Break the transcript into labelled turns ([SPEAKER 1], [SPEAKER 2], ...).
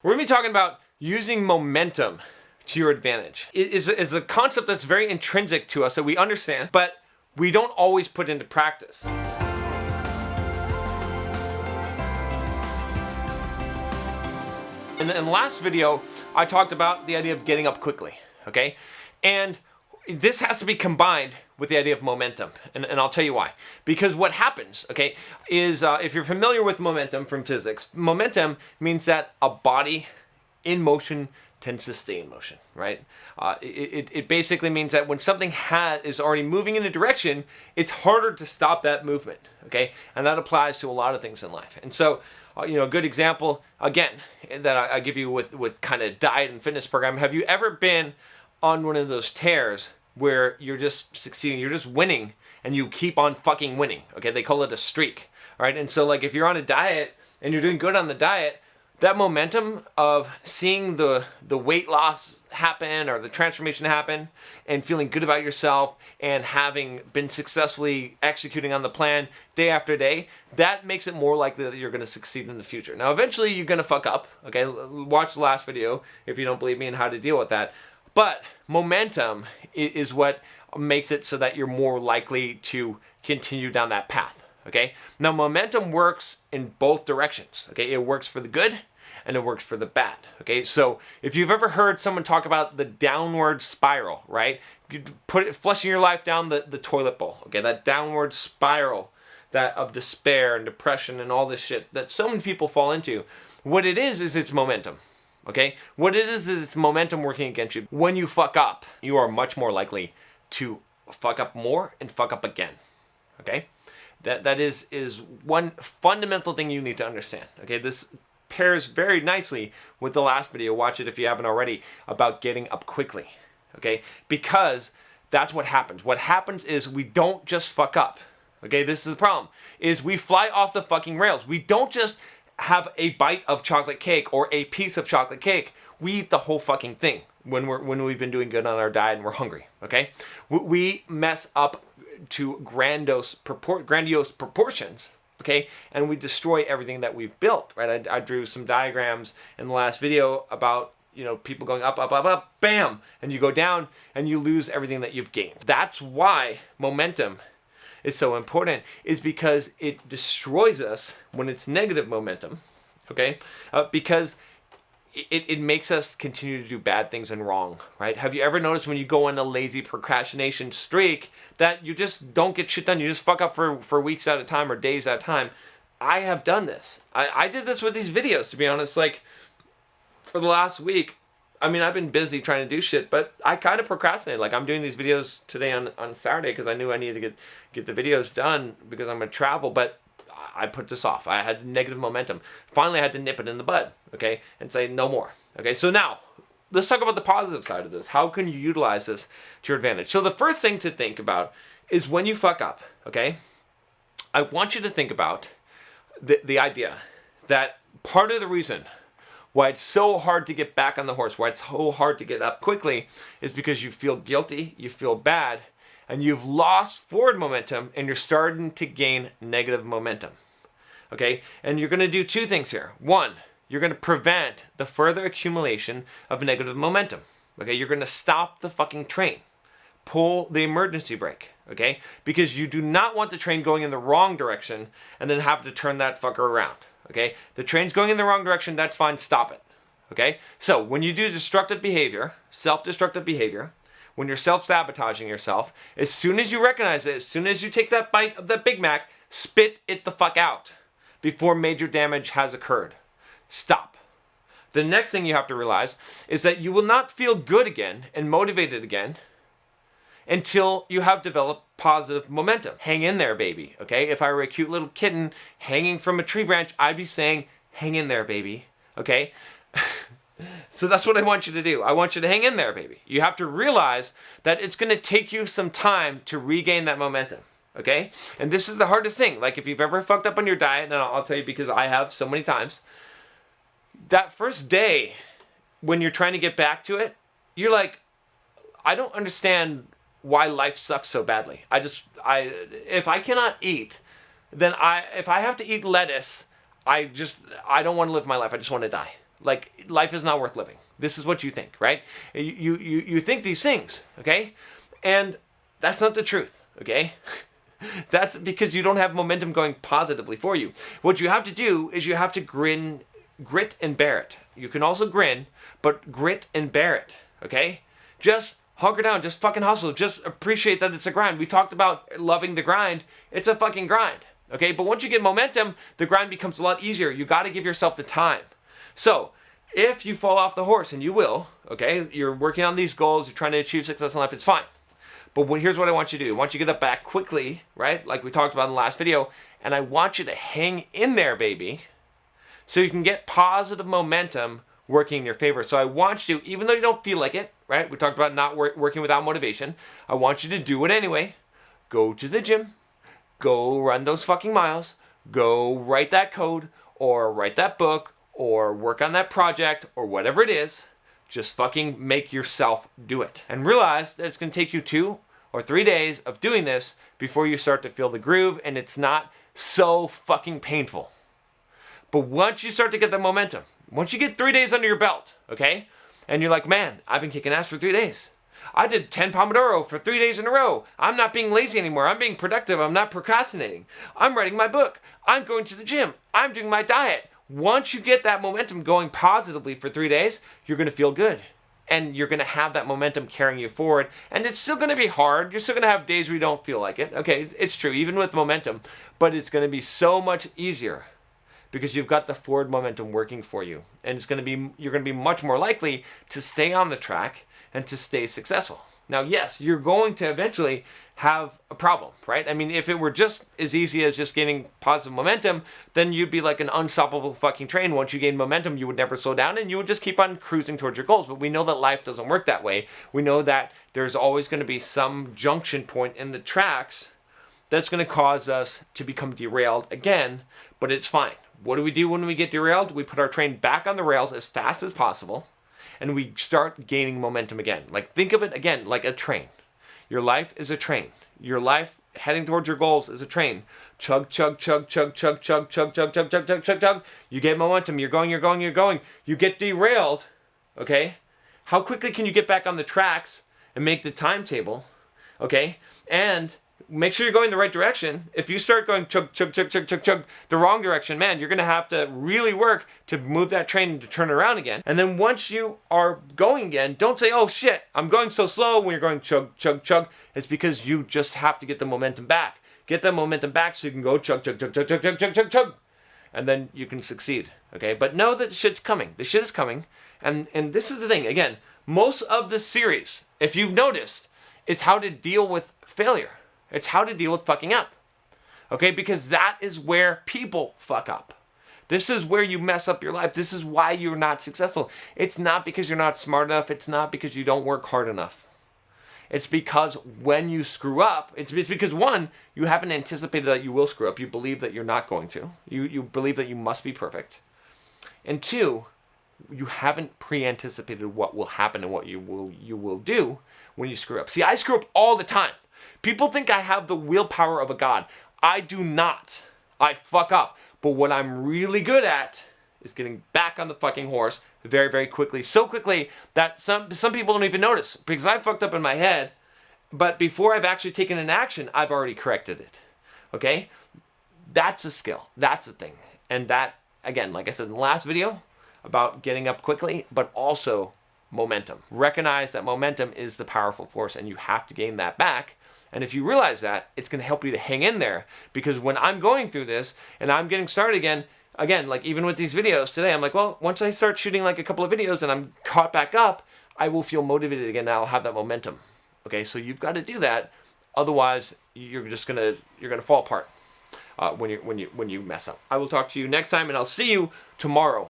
[SPEAKER 1] We're going to be talking about using momentum to your advantage. It is a concept that's very intrinsic to us that we understand, but we don't always put into practice. In the last video, I talked about the idea of getting up quickly, okay? And this has to be combined with the idea of momentum, and I'll tell you why. Because what happens, okay, is if you're familiar with momentum from physics, momentum means that a body in motion tends to stay in motion, right? It basically means that when something is already moving in a direction, it's harder to stop that movement, okay? And that applies to a lot of things in life. And so, a good example, again, that I give you with kind of diet and fitness program, have you ever been on one of those tears where you're just succeeding, you're just winning, and you keep on fucking winning, okay? They call it a streak, all right? And so, like, if you're on a diet and you're doing good on the diet, that momentum of seeing the weight loss happen or the transformation happen and feeling good about yourself and having been successfully executing on the plan day after day, that makes it more likely that you're going to succeed in the future. Now, eventually you're going to fuck up, okay? Watch the last video if you don't believe me and how to deal with that. But momentum is what makes it so that you're more likely to continue down that path, okay? Now, momentum works in both directions, okay? It works for the good and it works for the bad, okay? So if you've ever heard someone talk about the downward spiral, right? You put it, flushing your life down the toilet bowl, okay? That downward spiral that of despair and depression and all this shit that so many people fall into. What it is it's momentum. Okay? What it is it's momentum working against you. When you fuck up, you are much more likely to fuck up more and fuck up again. Okay? That is one fundamental thing you need to understand. Okay? This pairs very nicely with the last video. Watch it if you haven't already, about getting up quickly. Okay? Because that's what happens. What happens is we don't just fuck up. Okay? This is the problem. Is we fly off the fucking rails. We don't just have a bite of chocolate cake or a piece of chocolate cake. We eat the whole fucking thing when we've been doing good on our diet and we're hungry, okay? We mess up to grandiose proportions, okay? And we destroy everything that we've built, right? I drew some diagrams in the last video about, people going up, up, up, up, bam! And you go down and you lose everything that you've gained. That's why momentum is so important, is because it destroys us when it's negative momentum, okay? Because it makes us continue to do bad things and wrong, right? Have you ever noticed when you go on a lazy procrastination streak that you just don't get shit done? You just fuck up for weeks at a time or days at a time. I have done this. I did this with these videos, to be honest. Like, for the last week, I've been busy trying to do shit, but I kind of procrastinated. Like, I'm doing these videos today on Saturday because I knew I needed to get the videos done because I'm going to travel, but I put this off. I had negative momentum. Finally, I had to nip it in the bud, okay, and say no more. Okay, so now, let's talk about the positive side of this. How can you utilize this to your advantage? So the first thing to think about is when you fuck up, okay, I want you to think about the idea that part of the reason why it's so hard to get back on the horse, why it's so hard to get up quickly, is because you feel guilty, you feel bad, and you've lost forward momentum and you're starting to gain negative momentum. Okay? And you're going to do two things here. One, you're going to prevent the further accumulation of negative momentum. Okay? You're going to stop the fucking train. Pull the emergency brake. Okay? Because you do not want the train going in the wrong direction and then have to turn that fucker around. Okay? The train's going in the wrong direction, that's fine, stop it. Okay? So, when you do destructive behavior, self-destructive behavior, when you're self-sabotaging yourself, as soon as you recognize it, as soon as you take that bite of that Big Mac, spit it the fuck out before major damage has occurred. Stop. The next thing you have to realize is that you will not feel good again and motivated again until you have developed positive momentum. Hang in there, baby, okay? If I were a cute little kitten hanging from a tree branch, I'd be saying, hang in there, baby, okay? So that's what I want you to do. I want you to hang in there, baby. You have to realize that it's going to take you some time to regain that momentum, okay? And this is the hardest thing. Like, if you've ever fucked up on your diet, and I'll tell you because I have so many times, that first day when you're trying to get back to it, you're like, I don't understand why life sucks so badly. If I cannot eat, then if I have to eat lettuce, I don't want to live my life. I just want to die. like life is not worth living. This is what you think, right? You think these things, okay? And that's not the truth, okay? That's because you don't have momentum going positively for you. What you have to do is you have to grit and bear it. You can also grin, but grit and bear it, okay? Just hunker down, just fucking hustle, just appreciate that it's a grind. We talked about loving the grind. It's a fucking grind, okay? But once you get momentum, the grind becomes a lot easier. You got to give yourself the time. So if you fall off the horse, and you will, okay, you're working on these goals, you're trying to achieve success in life, it's fine. But here's what I want you to do. I want you to get up back quickly, right? Like we talked about in the last video. And I want you to hang in there, baby, so you can get positive momentum working in your favor. So I want you, even though you don't feel like it, right? We talked about not working without motivation. I want you to do it anyway. Go to the gym. Go run those fucking miles. Go write that code or write that book or work on that project or whatever it is. Just fucking make yourself do it. And realize that it's going to take you 2 or 3 days of doing this before you start to feel the groove, and it's not so fucking painful. But once you start to get the momentum, once you get 3 days under your belt, okay, and you're like, man, I've been kicking ass for 3 days. I did 10 Pomodoro for 3 days in a row. I'm not being lazy anymore. I'm being productive. I'm not procrastinating. I'm writing my book. I'm going to the gym. I'm doing my diet. Once you get that momentum going positively for 3 days, you're going to feel good. And you're going to have that momentum carrying you forward. And it's still going to be hard. You're still going to have days where you don't feel like it. Okay, it's true, even with momentum. But it's going to be so much easier because you've got the forward momentum working for you. And you're going to be much more likely to stay on the track and to stay successful. Now, yes, you're going to eventually have a problem, right? I mean, if it were just as easy as just gaining positive momentum, then you'd be like an unstoppable fucking train. Once you gain momentum, you would never slow down and you would just keep on cruising towards your goals. But we know that life doesn't work that way. We know that there's always going to be some junction point in the tracks that's going to cause us to become derailed again, but it's fine. What do we do when we get derailed? We put our train back on the rails as fast as possible, and we start gaining momentum again. Like, think of it again like a train. Your life is a train. Your life heading towards your goals is a train. Chug, chug, chug, chug, chug, chug, chug, chug, chug, chug, chug, chug, chug. You get momentum. You're going, you're going, you're going. You get derailed, okay? How quickly can you get back on the tracks and make the timetable, okay? And make sure you're going the right direction. If you start going chug, chug, chug, chug, chug, chug, the wrong direction, man, you're going to have to really work to move that train and to turn it around again. And then once you are going again, don't say, oh shit, I'm going so slow when you're going chug, chug, chug. It's because you just have to get the momentum back. Get the momentum back so you can go chug, chug, chug, chug, chug, chug, chug, chug, chug. And then you can succeed, okay? But know that the shit's coming. The shit is coming. And this is the thing, again, most of the series, if you've noticed, is how to deal with failure. It's how to deal with fucking up, okay? Because that is where people fuck up. This is where you mess up your life. This is why you're not successful. It's not because you're not smart enough. It's not because you don't work hard enough. It's because when you screw up, it's because, one, you haven't anticipated that you will screw up. You believe that you're not going to. You believe that you must be perfect. And two, you haven't pre-anticipated what will happen and what you will do when you screw up. See, I screw up all the time. People think I have the willpower of a god. I do not. I fuck up. But what I'm really good at is getting back on the fucking horse very, very quickly. So quickly that some people don't even notice because I fucked up in my head. But before I've actually taken an action, I've already corrected it. Okay? That's a skill. That's a thing. And that, again, like I said in the last video, about getting up quickly, but also momentum. Recognize that momentum is the powerful force and you have to gain that back. And if you realize that, it's going to help you to hang in there. Because when I'm going through this and I'm getting started again, like even with these videos today, I'm like, well, once I start shooting like a couple of videos and I'm caught back up, I will feel motivated again and I'll have that momentum. Okay, so you've got to do that. Otherwise, you're gonna fall apart when you mess up. I will talk to you next time and I'll see you tomorrow.